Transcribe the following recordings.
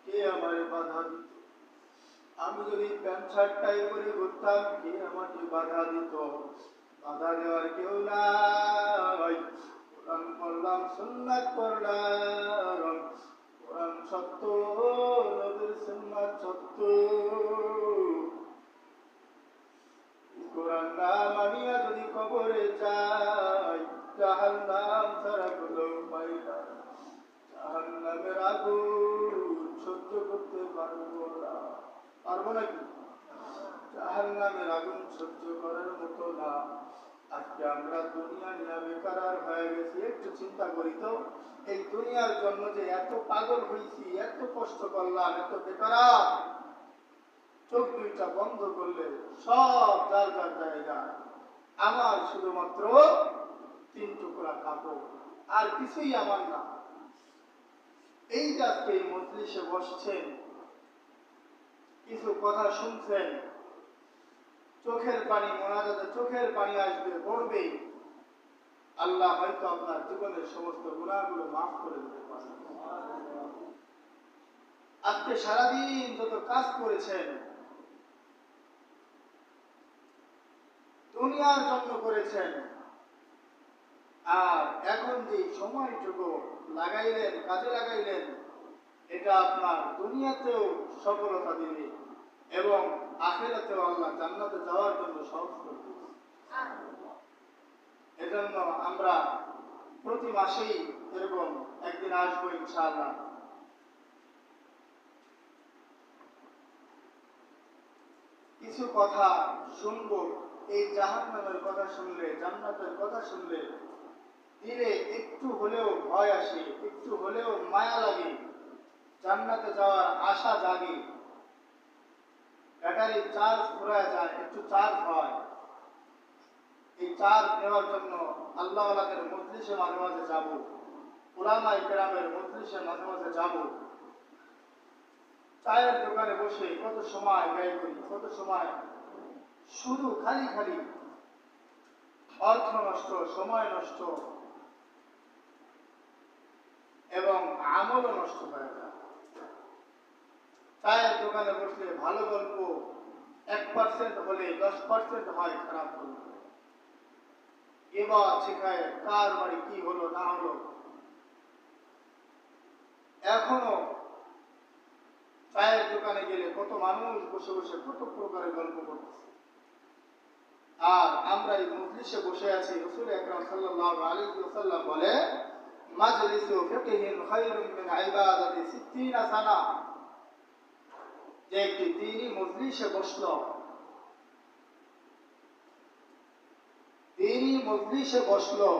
কে আমার বাধা দিত? আমি যদি প্যান্ট শার্ট টাই করে ঘুরতাম, কে আমাকে বাধা দিত? বাধা দেওয়ার কেউ নাই। কোরআন পড়লাম, সুন্নাত পড়লাম। কোরআন সত্য, নবীর সুন্নাত সত্য। কোরআন না মানিয়া যদি কবরে যাই, জাহান্নাম ছাড়া কোনো উপায় নাই। জাহান্নামের আগুন সহ্য করতে পারবো না। পারবো নাকি? জাহান্নামের আগুন সহ্য করার মতো না। আজকে আমরা দুনিয়া নিয়ে বেকার হয়ে গেছি। একটু চিন্তা করি তো, এই দুনিয়ার জন্য যে এত পাগল হয়েছি, এত কষ্ট করলাম, এত বেকার। চোখ দুইটা বন্ধ করলে সব যার যার জায়গায়। আমার শুধুমাত্র 3 টুকরা কাপড়, আর কিছুই আমার না। এই যে আজকে এই মজলিসে বসছেন, কিছু কথা শুনছেন, চোখের পানি, মোনাজাতে চোখের পানি আসবে, পড়বে। আল্লাহ হয়তো আপনার জীবনের সমস্ত গুনাহগুলো মাফ করে দিতে পারেন। আজকে সারাদিন যত কাজ করেছেন, দুনিয়ার জন্য করেছেন, আর এখন যে সময়টুকু লাগাইলেন, কাজে লাগাইলেন, এটা আপনার দুনিয়াতেও সফলতা দিবে এবং আখিরাতেও আল্লাহ জান্নাতে যাওয়ার জন্য সহজ করে দিবে। এজন্য আমরা প্রতি মাসেই এরকম একদিন আসবো ইনশাআল্লাহ। কিছু কথা শুনবো। এই জাহান্নামের কথা শুনলে, জান্নাতের কথা শুনলে দিলে একটু হলেও ভয় আসে, একটু হলেও মায়া লাগে, জান্নাতে যাওয়ার আশা জাগে। ব্যাটারি চার্জ ফুরায় যায়, একটু চার্জ হয়। এই চার্জ নেওয়ার জন্য আল্লাহ ওয়ালাদের মজলিসে মাঝে মাঝে যাব, উলামায়ে কেরামের মজলিসে মাঝে মাঝে যাব। চায়ের দোকানে বসে কত সময় ব্যয় করি, কত সময় শুধু খালি খালি অর্থ নষ্ট, সময় নষ্ট এবং আমলও নষ্ট হয়ে যায়। চায়ের দোকানে বসলে ভালো গল্প 1% হলে 10% হয় খারাপ গল্প। এবার শেখায় কার বাড়ি কি হলো না হলো। এখনো চায়ের দোকানে গেলে কত মানুষ বসে বসে কত প্রকারের গল্প করতেছে, আর আমরা এই মজলিসে বসে আছি। রাসূল আকরাম সাল্লাল্লাহু আলাইহি ওয়াসাল্লাম বলে, মাজলিসু ফিকহিন খায়রুম মিন ইবাদাতি 60 সানা। যে একটি দ্বীনি মজলিসে বসলো, দ্বীনি মজলিসে বসলো,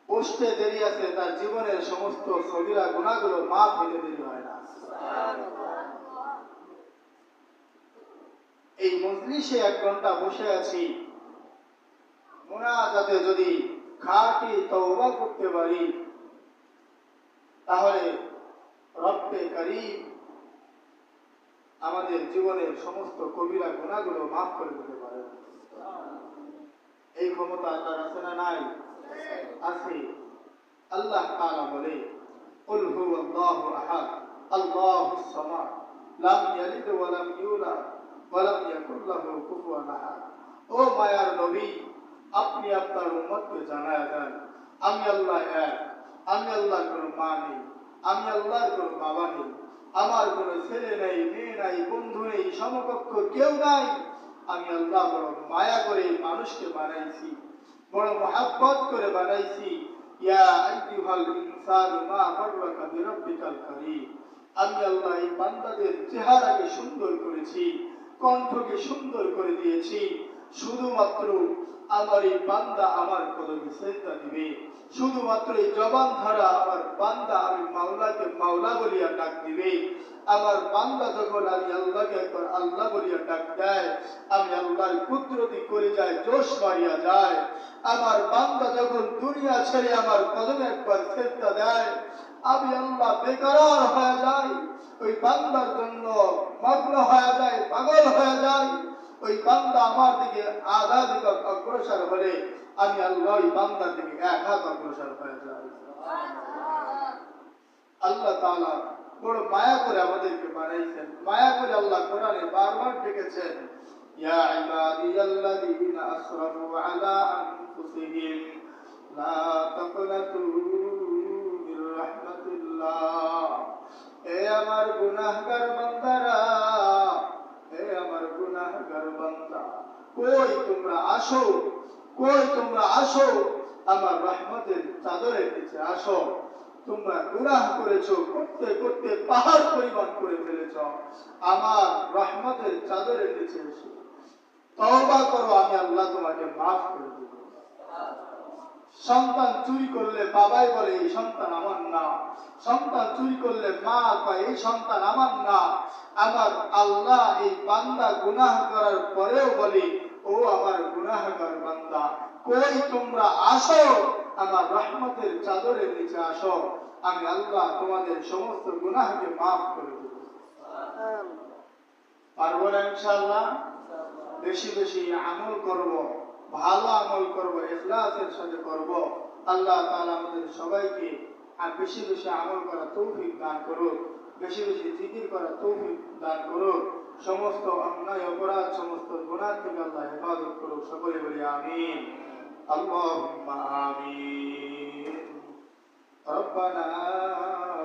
বসতে দেরি আছে, তার জীবনের সমস্ত সগীরা গুনাহগুলো মাফ হতে দেরি হয় না। এই মজলিসে 1 ঘন্টা বসে আছি, মুনাজাতে যদি খাঁটি তওবা করতে পারি, তাহলে রব্বে কারীম আমাদের জীবনের সমস্ত কবিরা গুনাহগুলো মাফ করে দিতে পারে। এই ক্ষমতা আল্লাহর আছে না নাই? আছে। আল্লাহ তাআলা বলে, কুল হুয়াল্লাহু আহাদ আল্লাহুস সামাদ লাম ইয়ালিদ ওয়া লাম ইউলাদ ওয়া লাম ইয়াকুল লাহু কুফুয়ান আহাদ। ও মায়ার নবী, আপনি আপনার উম্মতকে জানায়া দেন, আমি আল্লাহ এক। আমি আল্লাহর কোনো মা নেই, আমি আল্লাহর কোনো বাবা নেই, আমার কোনো ছেলে নেই, মেয়ে নাই, বন্ধু নেই, সমকক্ষ কেউ নাই। আমি আল্লাহ বড় মায়া করে মানুষকে বানাইছি, বড় মহব্বত করে বানাইছি। ইয়া আইয়ুহাল ইনসানু মা গাররাকা বিরাব্বিকাল কারীম। আমি আল্লাহ এই বান্দাদের চেহারাকে সুন্দর করেছি, কণ্ঠকে সুন্দর করে দিয়েছি, শুধুমাত্র আমার এই বান্দা আমার কদমে সিজদা দিবে। শুধুমাত্র এই জবান ধারা আমার বান্দা আমি মাওলাকে মাওলা বলিয়া ডাক দিবে। আমার বান্দা যখন আমি আল্লাহকে একবার আল্লাহ বলিয়া ডাক দেয়, আমি আল্লাহর কুদরতি করে যায়, জোশ মারিয়া যায়। আমার বান্দা যখন দুনিয়া ছেড়ে আমার কদমে একবার সিজদা দেয়, আমি আল্লাহ বেকরার হয়ে যাই, ওই বান্দার জন্য মগ্ন হয়ে যায়, পাগল হয়ে যায়। ওই বান্দা আমার দিকে আধা দিক অগ্রসর হলে আমি আল্লাহ ওই বান্দার দিকে 1 হাত অগ্রসর হয়ে যাই। আল্লাহ তাআলা বড় মায়া করে আমাদেরকে বানাইছেন। মায়া করে আল্লাহ কোরআনে বারবার ডেকেছেন, ইয়া ইবাদিয়াল্লাযীনা আসরাফু আলা আনফুসিহিম লা তাকনাতু মির রাহমাতিল্লাহ। হে আমার গুনাহগার বান্দারা, হে আমার গুনাহগার বান্দা, কই তোমরা আসো, কই তোমরা আসো, আমার রহমতের চাদরের নিচে আসো। তোমরা গুনাহ করেছো, করতে করতে পাহাড় পরিমাণ করে ফেলেছ, আমার রহমতের চাদরের নিচে এসো তওবা করো, আমি আল্লাহ তোমাকে মাফ করে দেব। সন্তান চুরি করলে বাবাই বলে এই সন্তান আমার না, সন্তান চুরি করলে মা কয় এই সন্তান আমার না। আমার আল্লাহ এই বান্দা গুনাহ করার পরেও বলি, ও আমার গুনাহগার বান্দা, কই তোমরা আসো, আমার রহমতের চাদরের নিচে আসো, আমি আল্লাহ তোমাদের সমস্ত গুনাহকে মাফ করে দেব। পারবো না ইনশাআল্লাহ? বেশি বেশি আমল করব, ভালো আমল করব, ইখলাসের সাথে করব। আল্লাহ তাআলা আমাদের সবাইকে বেশি বেশি আমল করার তৌফিক দান করুক, বেশি বেশি জিকির করার তৌফিক দান করুক, সমস্ত অন্যায় অপরাধ সমস্ত গুনাহ থেকে আল্লাহ হেফাজত করুক। সকলে বলি আমিন, আল্লাহুম্মা আমিন। রব্বানা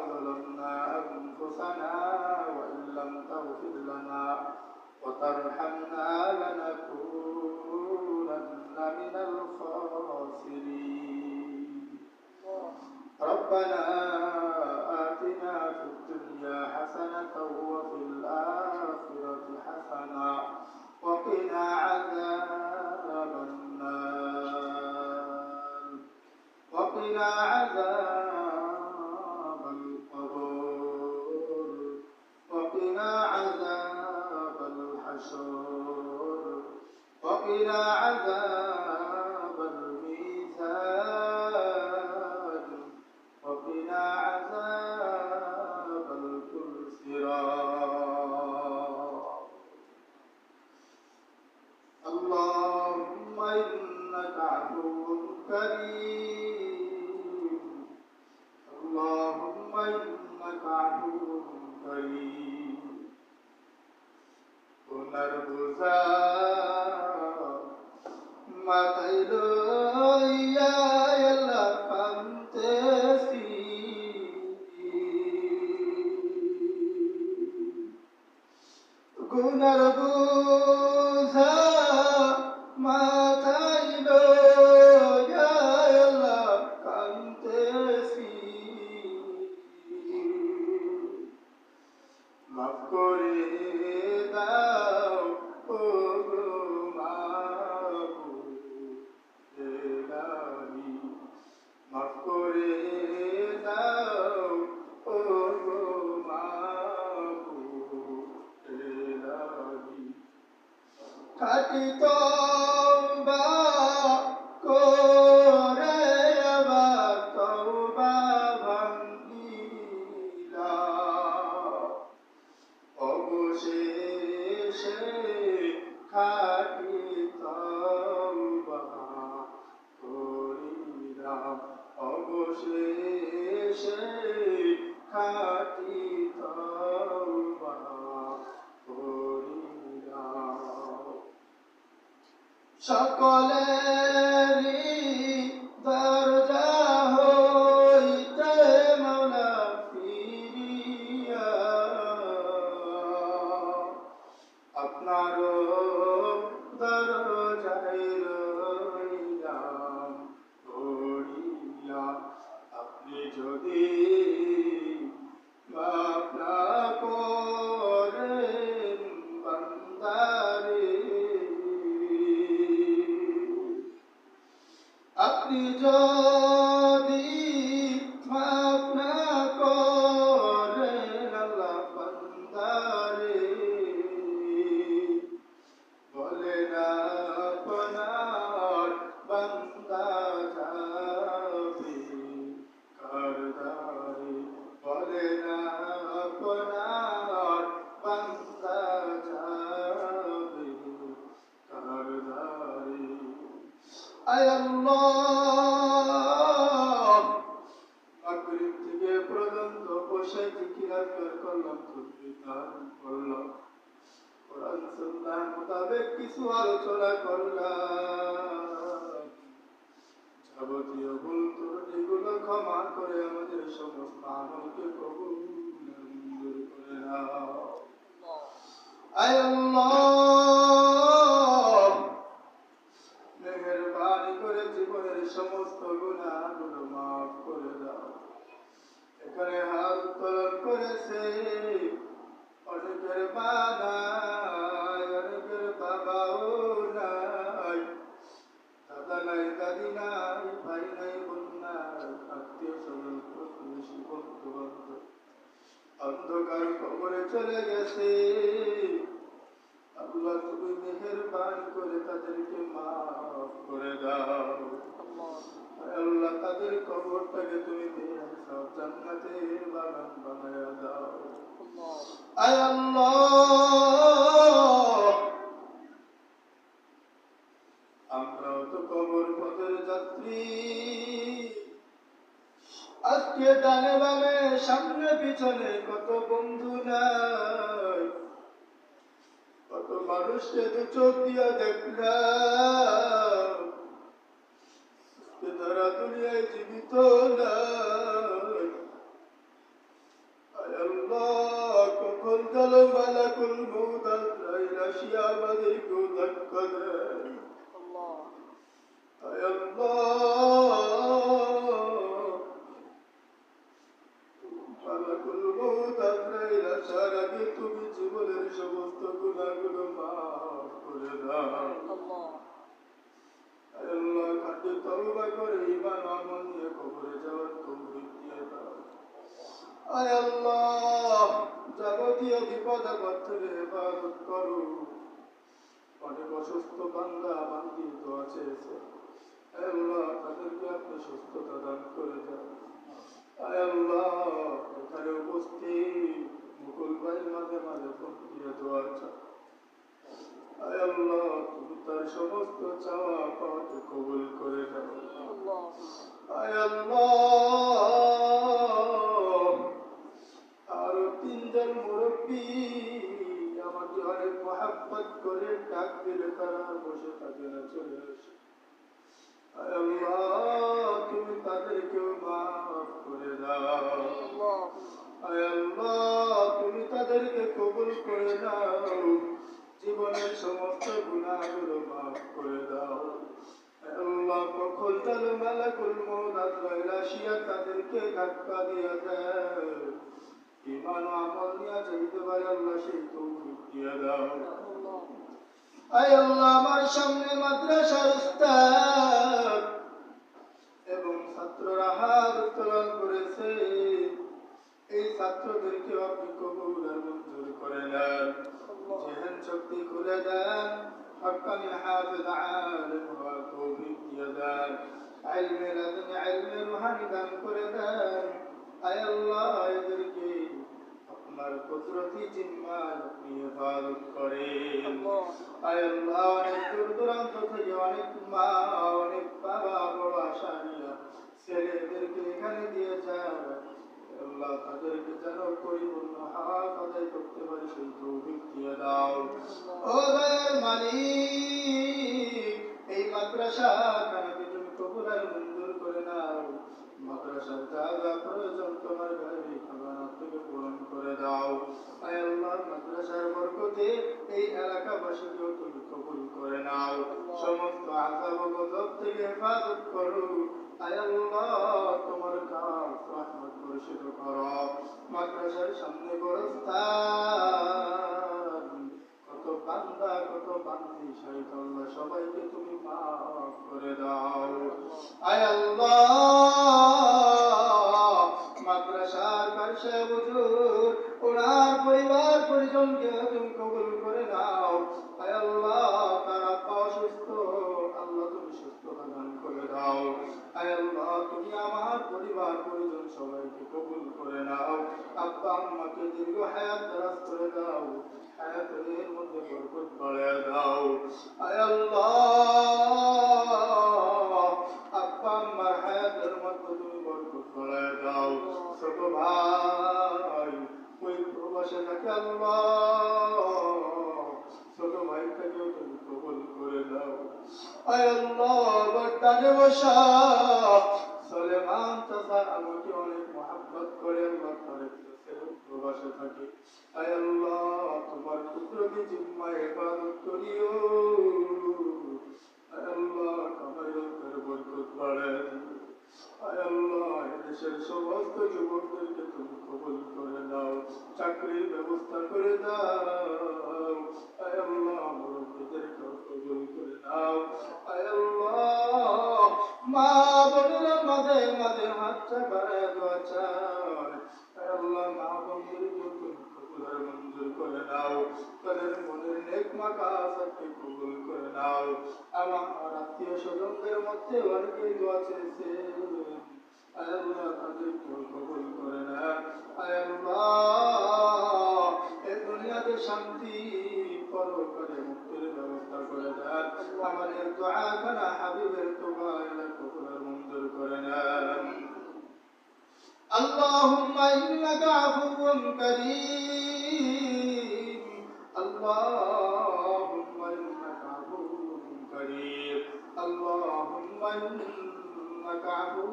যালামনা আনফুসানা ওয়া ইল্লাম তাগফির লানা ওয়া তারহামনা লানাকুনান্না মিনাল খাসিরিন। রব্বানা আতিনা ফিদ দুনিয়া হাসানাতাও ওয়া ফিল আখিরাতি হাসানা ওয়া কিনা আযাবান নার ওয়া কিনা আযাবাল কবর ওয়া কিনা আযাবাল হাশর ওয়া কিনা আযাবাল মিজান ওয়া কিনা আযাবাল সিরাত। اللهم إنك عفو كريم، اللهم إنك عفو كريم। গুনার বোঝা মাথায় লইয়া আল্লাহ কাঁদতেছি, গুনার বোঝা মাথায় লইয়া আল্লাহ কাঁদতেছি, মাফ করে দাও ও গো মাবুদ ইলাহি, মাফ করে দাও ও গো মাবুদ ইলাহি। খাঁটি তওবা করে আবার তওবা ভাঙ্গিলাম, অবশেষে খাঁটি তওবা করিলাম, অবশেষে খাঁটি তওবা করিলাম। সকলেরই দরজা হইতে মাওলা ফিরিয়া আপনার দরজায় রইলাম ধরিয়া। আপনি যদি মাফ না করেন বান্দারে, আপনি যদি মাফ না করেন আল্লাহ বান্দারে, বলেন আপনার বান্দা যাবে কার দ্বারে। বসে জিকির আজকার করলাম, তসবিহ তাহলিল করলাম, কোরআন সুন্নাহ মোতাবেক কিছু আলোচনা করলাম। যাবতীয় ভুল ত্রুটিগুলো ক্ষমা করে আমাদের সমস্ত আমলকে কবুল মঞ্জুর করে নাও। আয় আল্লাহ, মেহেরবানি করে জীবনের সমস্ত গুনাহগুলো মাফ করে দাও। এখানে হাত উত্তোলন করেছে অনেকের মা নাই, অনেকের বাবাও নাই, দাদা নাই, দাদি নাই, ভাই নাই, বোন নাই, আত্মীয় স্বজন প্রতিবেশী বন্ধু বান্ধব অন্ধকার কবরে চলে গেছে। আল্লাহ তুমি মেহেরবানি করে তাদেরকে মাফ করে দাও। আল্লাহ তাদের কবরটাকে তুমি জান্নাতের বাগান বানায়া দাও। আয় আল্লাহ, আমরাও তো কবর পথের যাত্রী, আজকে ডানে বামে সামনে পিছনে কত বন্ধু নাই, কত মানুষকে দু চোখ দিয়া দেখলাম, তারা দুনিয়ায় জীবিত নাই। আয় আল্লাহ, কখন গেল মালাকুল মউত আজরাইল আসিয়া আমাদেরকেও ধাক্কা দেয়। আয় আল্লাহ, মালাকুল মউত আজরাইল আসার আগে তুমি জীবনের সমস্ত গুনাহগুলো মাফ করে দাও। আয় আল্লাহ, খাঁটি তওবা করে ঈমান আমল নিয়ে কবরে যাওয়ার তৌফিক দিয়ে দাও। আয় আল্লাহ, যাবতীয় বিপদ আপদ থেকে হেফাজত করো। অনেক অসুস্থ বান্দা বান্দি দোয়া চেয়েছে, আয় আল্লাহ তাদেরকে আপনি সুস্থতা দান করে দেন। আয় আল্লাহ, এখানে উপস্থিত মুকুল ভাই মাঝে মাঝে ফোন দিয়ে দোয়া চায়, আয় আল্লাহ তুমি তার সমস্ত চাওয়া পাওয়াকে কবুল করে দাও। আয় আল্লাহ, আরো তিনজন মুরব্বী আমাকে অনেক মহাব্বত করে ডাক দিলে তারা বসে থাকে না, চলে আসে। আয় আল্লাহ তুমি তাদেরকেও মাফ করে দাও। আয় আল্লাহ তুমি তাদেরকে কবুল করে দাও, জীবনের সমস্ত গুনাহগুলো মাফ করে দাও। আয় আল্লাহ, কখন যেন মালাকুল মউত আজরাইল আসিয়া তাদেরকে ধাক্কা দিয়া দেয়, ঈমান ও আমল নিয়ে যাইতে পারে আল্লাহ সেই তৌফিক দিয়ে দাও। আয় আল্লাহ, আমার সামনে মাদ্রাসার উস্তাদ এবং ছাত্ররা হাত উত্তোলন করেছে, এই ছাত্রদেরকে আপনি কবুল আর মঞ্জুর করে নেন, জেহেন শক্তি খুলে দেন, হক্কানি হাফেজ আলেম হওয়ার তৌফিক দিয়ে দেন, ইলমে লাদুনি ইলমে রুহানি দান করে দেন। আয় আল্লাহ, এদেরকে আপনার কুদরতি জিম্মায় আপনি হেফাজত করেন। আয় আল্লাহ, অনেক দূর দূরান্ত থেকে অনেক মা অনেক বাবা বড় আশা নিয়ে ছেলেদেরকে এখানে দিয়ে যায়, আল্লাহ তাদেরকে যেন পরিপূর্ণ হক আদায় করতে পারে সেই তৌফিক দিয়ে দাও। ও দয়ার মালিক, এই মাদ্রাসা খানাকে তুমি কবুল আর মঞ্জুর করে নাও। মাদ্রাসার যা যা প্রয়োজন তোমার গায়েবী খাজানা থেকে পূরণ করে দাও। আয় আল্লাহ, মাদ্রাসার বরকতে এই এলাকাবাসীকেও তুমি কবুল করে নাও, সমস্ত আযাব ও গজব থেকে হেফাজত করো। আয় আল্লাহ, তোমার কাছ রহমত বর্ষিত করো। মাদ্রাসার সামনে গোরস্থান, কত বান্দা কত বান্দি শহীদ, আল্লাহ সবাইকে তুমি মাফ করে দাও। আয় আল্লাহ, মাদ্রাসার কারশে হুজুর ওনার পরিবার পরিজনকে তুমি কবুল করে নাও। আয় আল্লাহ, তার আব্বা অসুস্থ, আল্লাহ তুমি সুস্থতা দান করে দাও। আয় আল্লাহ, তুমি আমার পরিবার পরিজন সবাইকে কবুল করে নাও। আব্বা আম্মাকে দীর্ঘ হায়াত দারাজ করে দাও, হায়াতের মধ্যে বরকত বাড়ায়া দাও। আয় আল্লাহ, আব্বা আম্মার হায়াতের মধ্যে তুমি বরকত বাড়ায়া দাও। ছোট ভাই বসে থাকে আল্লাহ ছোট ভাইটাকেও তুমি কবুল করে দাও। আয় আল্লাহ বর্তানে বসা সুলেমান চাচা আমাকে অনেক মহব্বত করে আল্লাহ তার বসে থাকে। আয় আল্লাহ তোমার কুদরতি জিম্মায় ইবাদত করিও। আয় আল্লাহ কামাইয়ের বরকত বাড়ায় দিও। আয় আল্লাহ দেশের সমস্ত যুবকদেরকে তুমি কবুল করে দাও, চাকরির ব্যবস্থা করে দাও। আয় আল্লাহ মুরব্বীদেরকে কবুল করে দাও। আয় আল্লাহ মা বোনেরা মাঝে মাঝে হাতটা বাড়ায় দোয়া চায়। আয় আল্লাহ মা বোনদেরকে তুমি কবুল আর মঞ্জুর করে দাও, তাদের মনের নেক মাকাসাতকে কবুল করে দাও। আমার আত্মীয় স্বজনদের মধ্যে অনেকেই দোয়া চেয়েছে, আয় আল্লাহ তাদের কবুল করে না। আয় আল্লাহ এই দুনিয়াতে শান্তি, পরকালে মুক্তির ব্যবস্থা করে দেন। আমাদের দোয়া খানা হাবিবের তোবা কবুল আর মঞ্জুর করে নেন। اللهم إنك عفو كريم، اللهم إنك عفو كريم، اللهم إنك عفو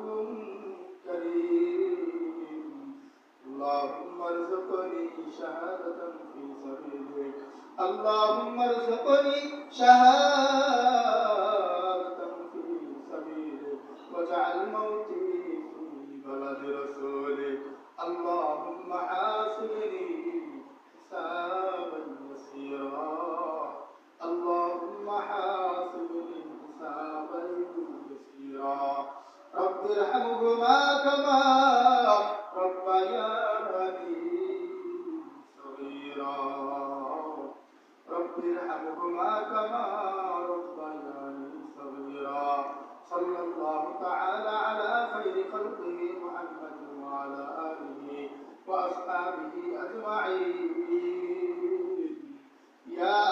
كريم. اللهم ارزقني شهادة في سبيلك، اللهم ارزقني شهادة في سبيلك واجعل موتي بلد رسولك. اللهم حاسبني حسابا يسيرا، اللهم حاسبني حسابا يسيرا. رب ارحمهما كما ربياني صغيرا، رب ارحمهما كما ربياني صغيرا. صلى الله تعالى على خير خلقه محمد وعلى آله وأصحابه أجمعين. يا